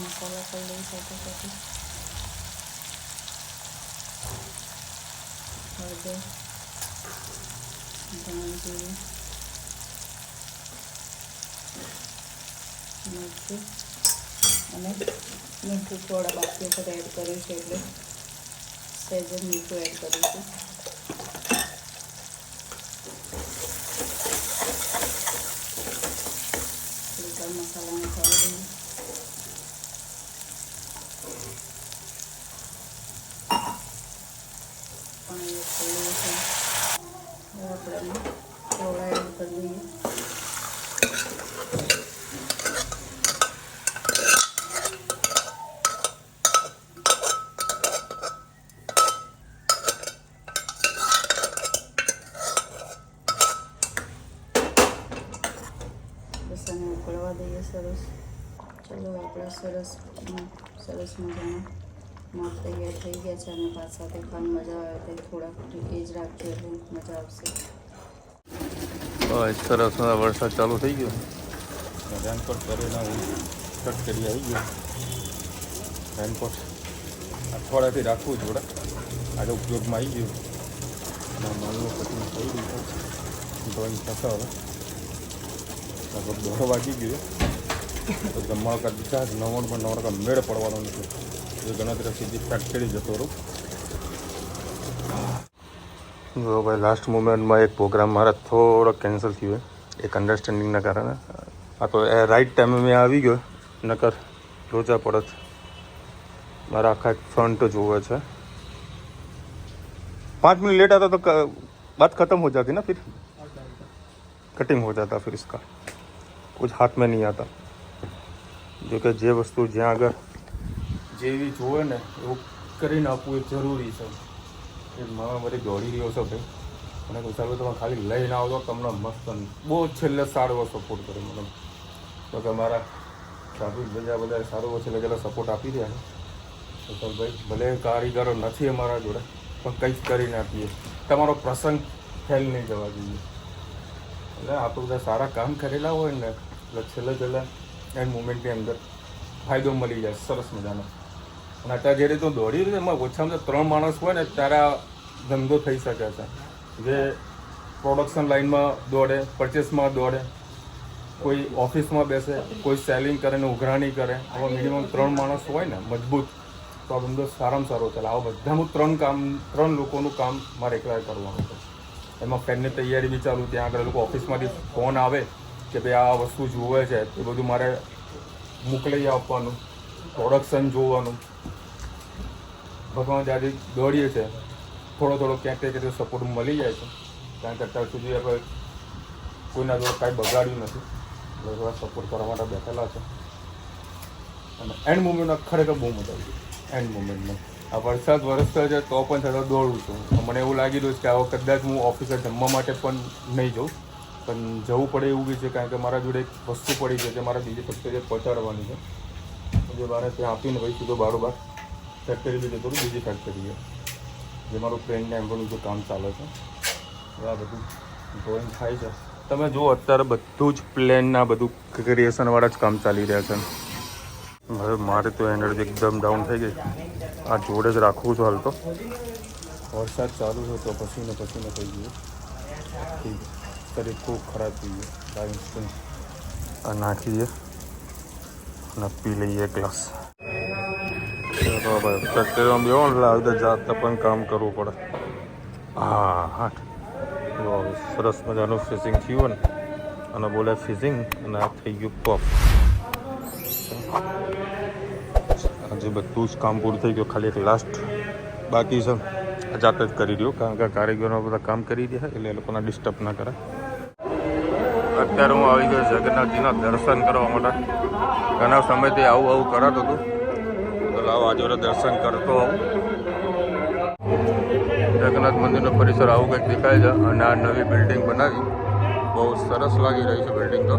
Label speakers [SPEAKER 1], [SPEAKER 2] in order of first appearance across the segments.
[SPEAKER 1] મસાલા કરી લઈ સાથે સાથે હળદર, ધાણા જીરું, મરચું અને મીઠું થોડા બાકી વખત એડ કર્યું છે એટલે સહેજ જ મીઠું એડ કરીશું. થોડીક મસાલાને ખાવા દઈએ. પાણી એડ કરી દઈએ છીએ. હવે આપણે ચોળા એડ કરી દઈએ. બસ આને ઉકળવા દઈએ સરસ. ચલો આપણા સરસ મજાના મગ તૈયાર થઈ ગયા છે અને ભાત સાથે ખાવાની મજા આવે તો થોડાક એ જ રાખજો એટલે મજા આવશે.
[SPEAKER 2] સરસ વરસાદ ચાલુ થઈ ગયો. રેનકોટ પહેરીને હું કટ કરી આવી ગયો. રેનકોટ અઠવાડિયાથી રાખવું જોડે. આજે ઉપયોગમાં આવી ગયું અને માલનું કટિંગ થઈ ગયું છે. ડ્રોઈંગ થશે હવે લગભગ 2 વાગી ગયો તો જમવા કરી દીધા. 9 મેળ પડવાનો નથી. એ ગણતરી સીધી ફેક્ટરી જતો રહું. જો ભાઈ લાસ્ટ મોમેન્ટમાં એક પ્રોગ્રામ મારા થોડો કેન્સલ થયો એક અન્ડરસ્ટેન્ડિંગના કારણે. આ તો એ રાઈટ ટાઈમે મેં આવી ગયો, નકર લોચા પડત. મારા આખા ફ્રન્ટ જોવે છે. 5 मिनट लेट आता तो बात खत्म हो जाती ना, फिर कटिंग हो जाता फिर इसका कुछ हाथ में नहीं आता. જો કે જે વસ્તુ જ્યાં આગળ જેવી જોવે ને એવું કરીને આપવું એ જરૂરી છે. એ મારા બધી દોડી રહ્યો છે ભાઈ. અને તો ચાલો તમે ખાલી લઈને આવો તો તમને મસ્ત બહુ છેલ્લે સારો એવો સપોર્ટ કરે. મતલબ તો કે મારા સાબુ બધા સારું છેલ્લે છેલ્લે સપોર્ટ આપી રહ્યા છે. તો ભાઈ ભલે કારીગરો નથી અમારા જોડે પણ કંઈક કરીને આપીએ. તમારો પ્રસંગ ફેલ નહીં જવા જોઈએ. એટલે આપણે બધા સારા કામ કરેલા હોય ને એટલે છેલ્લે એન્ડ મુમેન્ટની અંદર ફાયદો મળી જાય સરસ મજાનો. અને અત્યારે જે રીતે દોડી રહ્યું એમાં ઓછામાં 3 માણસ હોય ને ત્યારે આ ધંધો થઈ શકે છે. જે પ્રોડક્શન લાઇનમાં દોડે, પરચેસમાં દોડે, કોઈ ઓફિસમાં બેસે, કોઈ સેલિંગ કરે ને ઉઘરાણી કરે. આવા મિનિમમ 3 માણસ હોય ને મજબૂત તો આ ધંધો સારામાં સારો ચાલે. આવા બધાનું 3 લોકોનું કામ મારે એકલા કરવાનું છે. એમાં ફેનની તૈયારી બી ચાલુ. ત્યાં આગળ લોકો ઓફિસમાંથી ફોન આવે કે ભાઈ આ વસ્તુ જોવે છે એ બધું મારે મોકલી આપવાનું, પ્રોડક્શન જોવાનું. ભગવાન જ્યાંથી દોડીએ છે થોડો ક્યાંક ક્યાંક સપોર્ટ મળી જાય છે. કારણ કે અત્યાર સુધી આપણે કોઈના જોડે કાંઈ બગાડ્યું નથી. એટલે થોડા સપોર્ટ કરવા માટે બેઠેલા છે. અને એન્ડ મુમેન્ટમાં ખરેખર બહુ મજા આવી ગઈ. એન્ડ મુમેન્ટમાં આ વરસાદ વરસતો છે તો પણ છતાં દોડું છું. મને એવું લાગી રહ્યું છે કે આવો કદાચ હું ઓફિસે જમવા માટે પણ નહીં જાઉં, પણ જવું પડે એવું બી છે. કારણ કે મારા જોડે એક વસ્તુ પડી છે જે મારા બીજી ફેક્ટરીએ પહોંચાડવાની છે. જે મારે ત્યાં આપીને ભાઈ સીધો બારોબાર ફેક્ટરી બી જતો રહું બીજી ફેક્ટરીએ, જે મારું ટ્રેનને એમ્બોનું જે કામ ચાલે છે. આ બધું ડ્રોઈંગ થાય છે. તમે જુઓ અત્યારે બધું જ પ્લેનના બધું ક્રિએશનવાળા જ કામ ચાલી રહ્યા છે. હવે મારે તો એનર્જી એકદમ ડાઉન થઈ ગઈ. આ જોડે જ રાખવું છું હાલ તો. વરસાદ ચાલુ છે તો પસીને થઈ ગયું. શરીર ખૂબ ખરાબ થઈ ગયું. ઇન્સ્ટન્ટ આ નાખીએ અને પી લઈએ ગ્લાસ. ભાઈ ફેક્ટરીમાં બેહો એટલે આવી રીતે જાતે પણ કામ કરવું પડે. હા સરસ મજાનું ફિશિંગ થયું ને અને બોલે ફિશિંગ અને આ થઈ ગયું પફ. આજે બધું જ કામ પૂરું થઈ ગયું. ખાલી એક લાસ્ટ બાકી છે. જાતે જ કરી રહ્યો કારણ કે કારીગરો બધા કામ કરી રહ્યા એટલે એ લોકોને ડિસ્ટર્બ ના કરે. અત્યારે હું આવી ગયો જગન્નાથજીના દર્શન કરવા માટે. ઘણા સમયથી આવું કરાતું હતું તો લાવો આજે દર્શન કરતો આવું. જગન્નાથ મંદિરનો પરિસર આવું કંઈક દેખાય છે. અને આ નવી બિલ્ડિંગ બનાવી બહુ સરસ લાગી રહી છે બિલ્ડિંગ તો.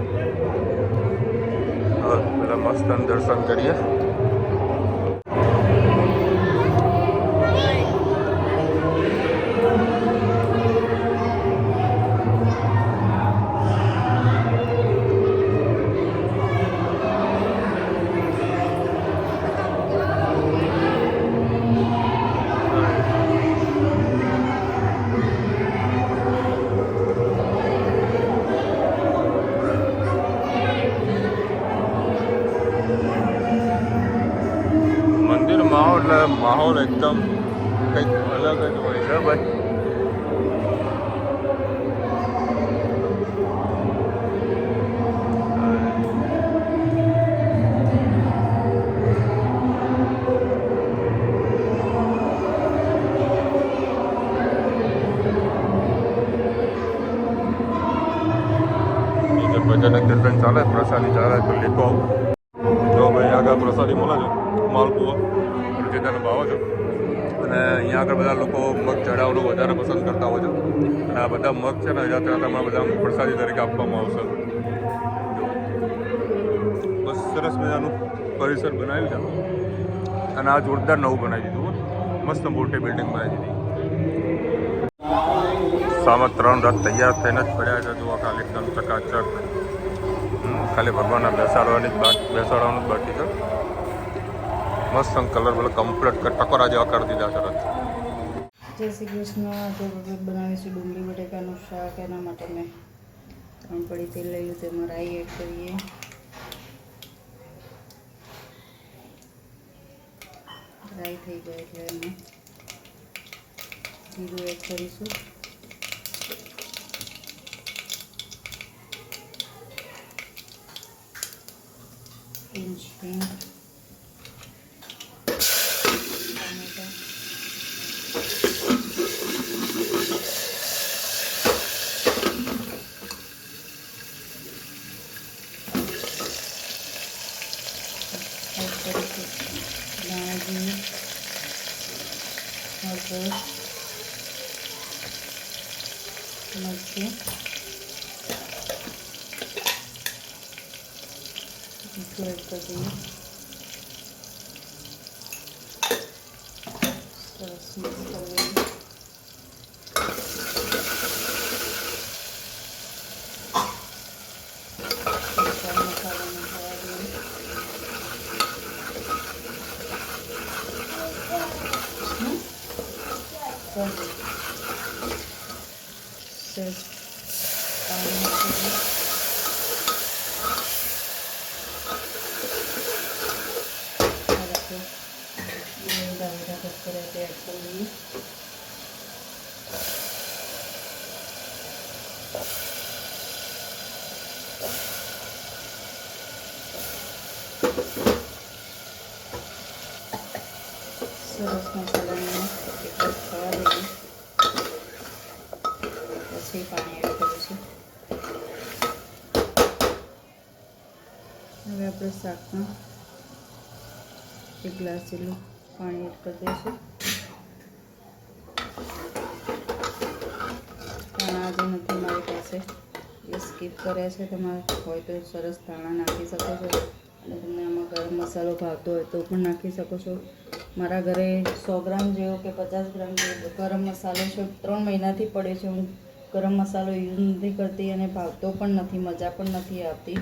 [SPEAKER 2] પેલા મસ્ત દર્શન કરીએ. મંદિરમાં એટલે માહોલ એકદમ કંઈક અલગ જ હોય છે ભાઈ. ભજન કીર્તન ચાલે, પ્રસાદી ચાલે તો લેતો આવું. જો ભાઈ આગળ પ્રસાદી મળે છે, માલપુઓ રૂચિતાનો ભાવ છે. અને અહીંયા આગળ બધા લોકો મગ ચડાવવાનું વધારે પસંદ કરતા હોય છે. અને આ બધા મગ છે ને યાત્રામાં બધા પ્રસાદી તરીકે આપવામાં આવશે. બસ સરસ મજાનું પરિસર બનાવ્યું છે. અને આ જોરદાર નવું બનાવી દીધું, મસ્ત મોટી બિલ્ડિંગ બનાવી દીધી. સામે 3 રથ તૈયાર થઈને જ પડ્યા છે. જુઓ ખાલી એકદમ ચકાચક. ખાલી ભગવાનના બેસાડવાનું જ બાકી છે. મસ્ત કલર બોલે કમ્પ્લીટ ટકોરા જેવા કરી દીધા છે રથ.
[SPEAKER 1] જય શ્રી કૃષ્ણ. આજે બનાવીશું ડુંગળી બટેકાનું શાક. એના માટે મેં 3 પડી તેલ લઈ લીધું. તેમાં રાઈ એડ કરીએ. રાઈ થઈ જાય એટલે એમાં જીરું એડ કરીશું. પિંચ હિંગ, ટામેટા, દાણા જીરું, હળદર, મરચું, મીઠું એડ કરી દઈએ. સરસ મિક્સ કરી દઈએ. મસાલાને થવા દઈએ. સરસ પાણી નાખી ટામેટા કટ કર્યા તે એડ કરી દઈએ. સરસ મસાલાને એકવાર થવા દઈએ. પછી પાણી એડ કરીશું. હવે આપણે શાકમાં 1 ગ્લાસ જેટલું પાણી એડ કરી દઈશું. ધાણા આજે નથી મારી પાસે, એ સ્કીપ કર્યા છે. તમારે હોય તો સરસ ધાણા નાખી શકો છો. અને તમને આમાં ગરમ મસાલો ભાવતો હોય તો પણ નાખી શકો છો. મારા ઘરે 100 ગ્રામ જેવો કે 50 ગ્રામ જેવો ગરમ મસાલો છે. 3 મહિનાથી પડે છે. હું ગરમ મસાલો યુઝ નથી કરતી અને ભાવતો પણ નથી, મજા પણ નથી આવતી.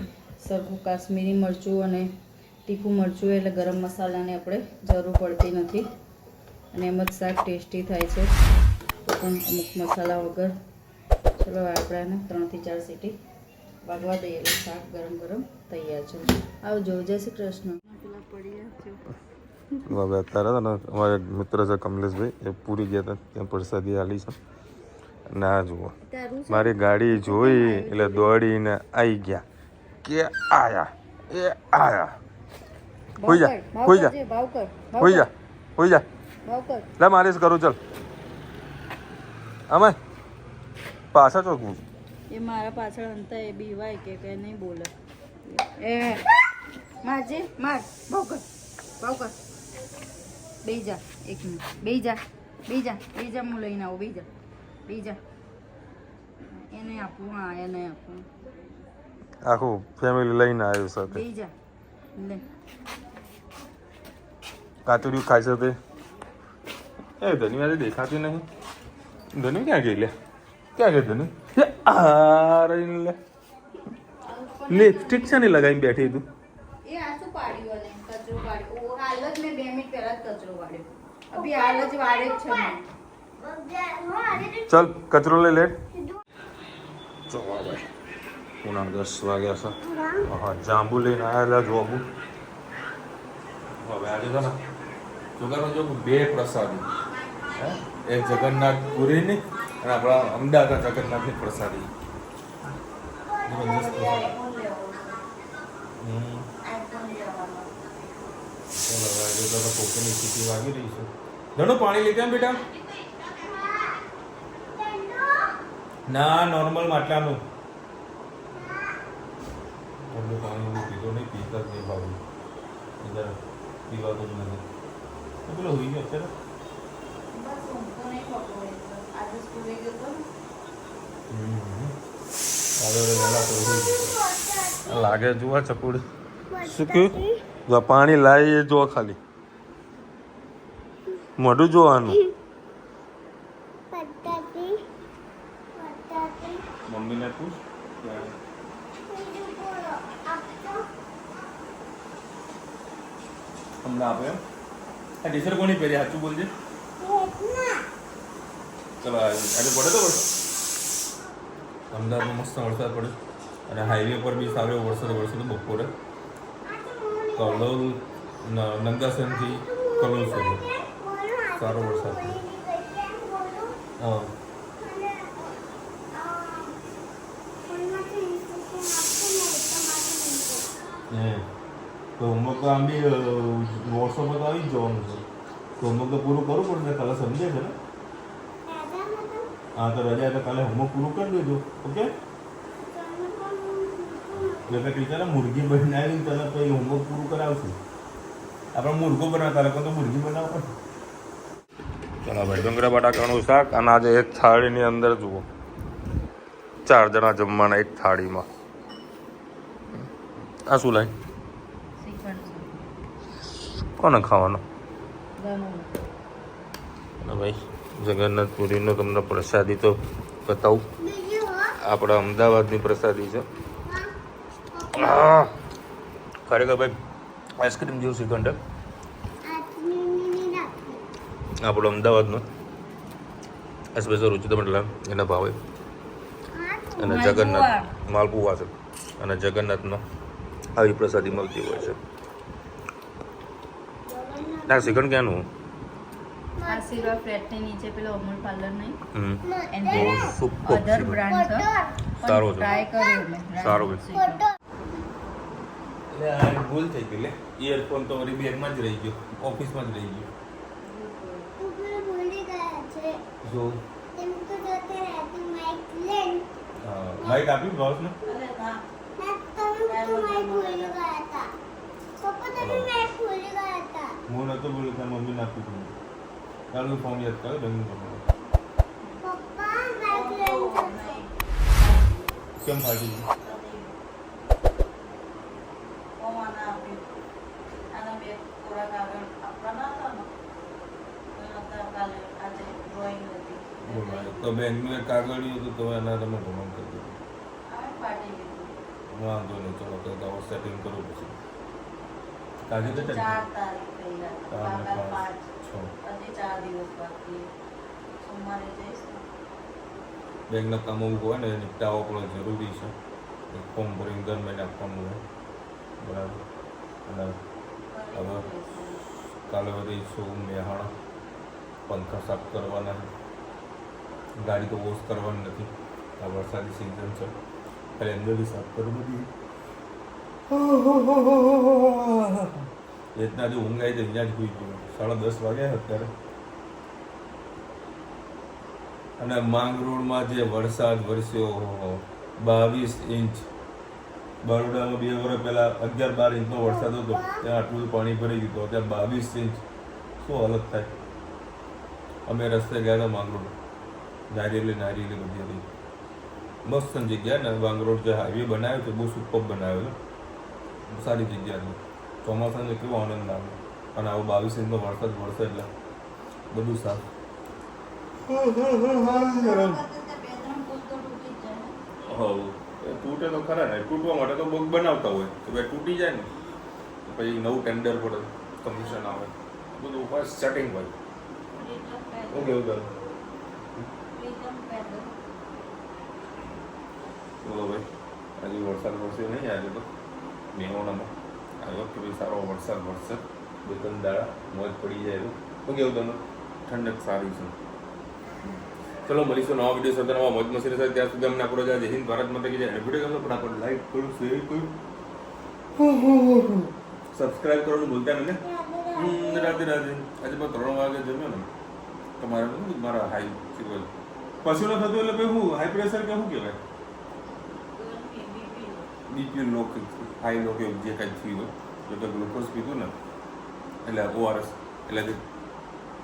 [SPEAKER 1] સરખું કાશ્મીરી મરચું અને તીખું મરચું એટલે ગરમ મસાલાની આપણે જરૂર પડતી નથી. અને એમ જ શાક ટેસ્ટી થાય છે. તો પણ અમુક મસાલા વગર. ચલો આપણે આને 3 થી 4 સીટી વાગવા દઈએ એટલે શાક ગરમ ગરમ તૈયાર છે. આવજો. જય શ્રી કૃષ્ણ. પેલા પડ્યા
[SPEAKER 2] હવે અત્યારે ને અમારા મિત્ર છે કમલેશભાઈ, એ પૂરી ગયા હતા, ત્યાં પ્રસાદી આલી છે. ના જુઓ, મારી ગાડી જોઈ એટલે દોડીને આવી ગયા કે આયા એ આયા. હોઈ જા હોઈ જા હોઈ જા હોઈ જા. લે માલિશ કરું ચાલ. અમે પાછા ચોકવું
[SPEAKER 1] એ મારા પાછળ અંતા એ બીવાય કે નહીં બોલે. એ મારજે માર. ભાવ કર બેહી જા. 1 મિનિટ બેહી જા. હું લઈને આવું. બેહી જા. એને આપવું. હા એને આપવું.
[SPEAKER 2] આખું ફેમિલી લઈને આવ્યું સાથે.
[SPEAKER 1] બેહી જા. લે
[SPEAKER 2] કાતુરી ખાય છે તે એ ધની આજે દેખાતી નહીં. ધની ક્યાં ગઈ લે? ક્યાં ગઈ ધની? આ રહી લે. લિપસ્ટિક છે ને લગાવીને બેઠી તું.
[SPEAKER 1] એ આ શું પાડ્યું અને કચરો પાડ્યો? ઓ હાલ જ મેં 2 મિનિટ પહેલા જ કચરો પાડ્યો. અભી હાલ જ વાળે જ છે મેં.
[SPEAKER 2] ચાલ કચરો લઈ લે. ચલો ભાઈ પૂણા 10 વાગ્યા છે. હા જાંબુ લઈને આવેલા જોબુ. હવે આજે તો ને છોકરાનો જો 2 પ્રસાદી, એક જગન્નાથ પુરીની અને આપણા અમદાવાદના જગન્નાથની પ્રસાદી. જબરજસ્ત પ્રસાદી. ચલો હવે આજે તો પોતાની સ્થિતિ વાગી રહી છે. ધણો પાણી લઈ ગયા બેટા? ના નોર્મલ માટલાનું. ઠંડુ પાણી એવું પીધો નહીં, પીતા જ નહીં ભાવું. જરા પીવાતું જ નથી. પેલો હોઈ ગયો અત્યારે. લાગે જુઓ ચકુડ શું કહ્યું? પાણી લાવી એ જો ખાલી મોઢું જોવાનું. મમ્મીને પૂછ અમને આપે એમ. આ ટી શર્ટ કોની પહેરી? સાચું બોલજે. ચલો આજે પડે તો વરસાદ. અમદાવાદમાં મસ્ત વરસાદ પડે અને હાઈવે પર બી સારો એવો વરસાદ બપોરે કલોલ નંદાસનથી કલોલ સુધી સારો વરસાદ પડે. હા તો હોમવર્ક આમ બી વોટ્સઅપ તો આવી જ જવાનું છે. તો હોમવર્ક તો પૂરું કરવું પડે. કાલે સમજે છે ને? હા તો રજા તો કાલે હોમવર્ક પૂરું કરી દેજો. ઓકે? એટલે ટીચરે મુરગી બનાવી તને તો એ હોમવર્ક પૂરું કરાવશું. આપણે મુરગો બનાવતા લોકો તો મુરગી બનાવવા. ચાલો ભાઈ ડુંગરા બટાકાનું શાક અને આજે એક થાળીની અંદર જુઓ 4 જણા જમવાના એક થાળીમાં. આ શું લાય? કોને ખાવાનો? ભાઈ જગન્નાથપુરીનો તમને પ્રસાદી તો બતાવું. આપણા અમદાવાદની પ્રસાદી છે. ખરેખર ભાઈ આઈસ્ક્રીમ જેવું શ્રીખંડ. આપણો અમદાવાદનો સ્પેશિયલ રુચિ મતલબ એના ભાવે. અને જગન્નાથ માલપુવા છે અને જગન્નાથનો આવી પ્રસાદી મળતી હોય છે. ના શ્રીખંડ ક્યાંનું?
[SPEAKER 1] આશીર્વાદ ફ્લેટની નીચે પેલો અમૂલ પાર્લર નહીં
[SPEAKER 2] બહુ સુપર
[SPEAKER 1] અધર બ્રાન્ડ છે.
[SPEAKER 2] સારો છે.
[SPEAKER 1] ટ્રાય કર્યો મેં.
[SPEAKER 2] સારો છે. એટલે આ ભૂલ થઈ ગઈ લે. ઇયરફોન તો મારી બેગમાં જ રહી ગયો, ઓફિસમાં જ રહી ગયો. જો માઇક આપ્યું બોસને? હું નતો બોલ્યો ત્યાં મમ્મીને આપ્યું હતું. ચાલો ફોન યાદ કરો બેંક કેમ ફાટી ગયું? તો બેંકનું એક કાગળિયું હતું તો એના તમે ભ્રમણ કરી દીધું. વાંધો નહીં, ચલો તો સેટિંગ કરું પછી. કાજે તો 4 તારીખ બેંકના કામ અમુક હોય ને એ નિપટાવવા પણ જરૂરી છે. ફોર્મ ભરીને દર મહિને આપવાનું હોય. બરાબર. અને હવે કાલે વધીશું મેહાણા. પંખા સાફ કરવાના છે. ગાડી તો વોશ કરવાની નથી. આ વરસાદી સિઝન છે. ખાલી અંદર બી સાફ કરવું બધી. રીતના જો ઊંઘ આવી તો અહીંયા જ હોઈ ગયું. 10:30 વાગ્યા અત્યારે. અને માંગ રોડમાં જે વરસાદ વરસ્યો 22 ઇંચ. બરોડામાં 2 વર્ષ પહેલા 11-12 ઇંચનો વરસાદ હતો ત્યાં આટલું પાણી ભરી ગયું. ત્યાં 22 ઇંચ. શું હાલત થાય? અમે રસ્તે ગયા હતા માંગ રોડ. નારિયેલી બધી હતી. મસ્ત જગ્યા ને માંગ રોડ જે હાઈવે બનાવ્યો છે બહુ સુપર બનાવ્યો છે. સારી જગ્યા છે. ચોમાસાને કેવો આનંદ આવે અને આવું 22 ઇંચનો વરસાદ વરસે એટલે બધું સાફ. હવ એ તૂટે તો ખરા ને, તૂટવા માટે તો બગ બનાવતા હોય તો ભાઈ તૂટી જાય ને તો પછી નવું ટેન્ડર પડે, કમિશન આવે, બધું ફર્સ્ટ સેટિંગ હોય. શું કેવું તારું? બોલો ભાઈ, આજે વરસાદ વરસ્યો નહીં, આજે તો મેહોણામાં આવ્યો કે ભાઈ સારો વરસાદ વરસે, 2-3 દાડા મોજ પડી જાય એવું. શું કેવું તમને? ઠંડક સારી છે. ચલો મળીશું નવા વિડીયો સાથે, નવા મોજ મસ્તી સાથે. ત્યાં સુધી અમને આપણો જય હિન્દ, ભારત માતા કી જય. વિડીયો ગમે પણ આપણે લાઈક કરો, શેર કરો, સબસ્ક્રાઇબ કરવાનું ભૂલતા નહીં. રાધે રાધે. આજે પણ 3 વાગે જમ્યો ને તમારે મારા હાઈ સિક્વલ પછીનો થતું એટલે ભાઈ હું હાઈ પ્રેશર કે શું કહેવાય, બીપી લો, હાઈ લો કે જે કાંઈ થયું હોય એટલે ગ્લુકોઝ પીધું ને એટલે ORS એટલે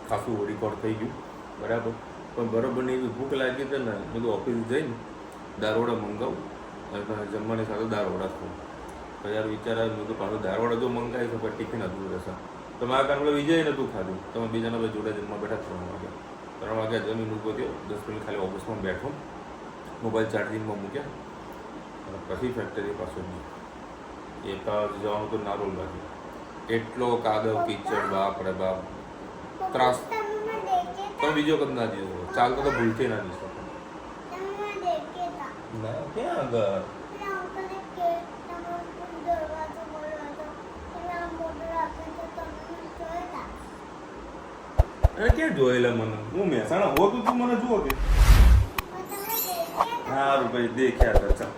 [SPEAKER 2] ખાસું રિકોર્ડ થઈ ગયું બરાબર. પણ બરાબર નહીં, એવી ભૂખ લાગી હતી ને, બધું ઓફિસ જઈને દાળવડા મંગાવું અને જમવાની સાથે દાળવડા ખાવું. તો યાર વિચાર આવ્યો, મેં તો પાછું દાળવડા જો મંગાવી તો પણ ટિફિન હતું રહેશે. તો મારા કારણે વિજય નહોતું ખાધું, તમે બીજાના ભાઈ જોડે જમવા બેઠા 3 વાગ્યા જમીન ઊભો થયો, 10 મિનિટ ખાલી ઓફિસમાં બેઠો, મોબાઈલ ચાર્જિંગમાં મૂક્યા અને પછી ફેક્ટરી પાછું એ જવાનું તો ના બોલ બાકી એટલો કાદવ કીચડ, બાપ રે બાપ, ત્રાસ. તમે બીજો કદ ના દીધો, ચાલતો તો ભૂલથી ના દીધો. ના ક્યાં આગળ અરે ક્યાં જોયેલા મને? હું મહેસાણા હોતું તું મને જુઓ કે સારું ભાઈ દેખ્યા હતા. ચાલ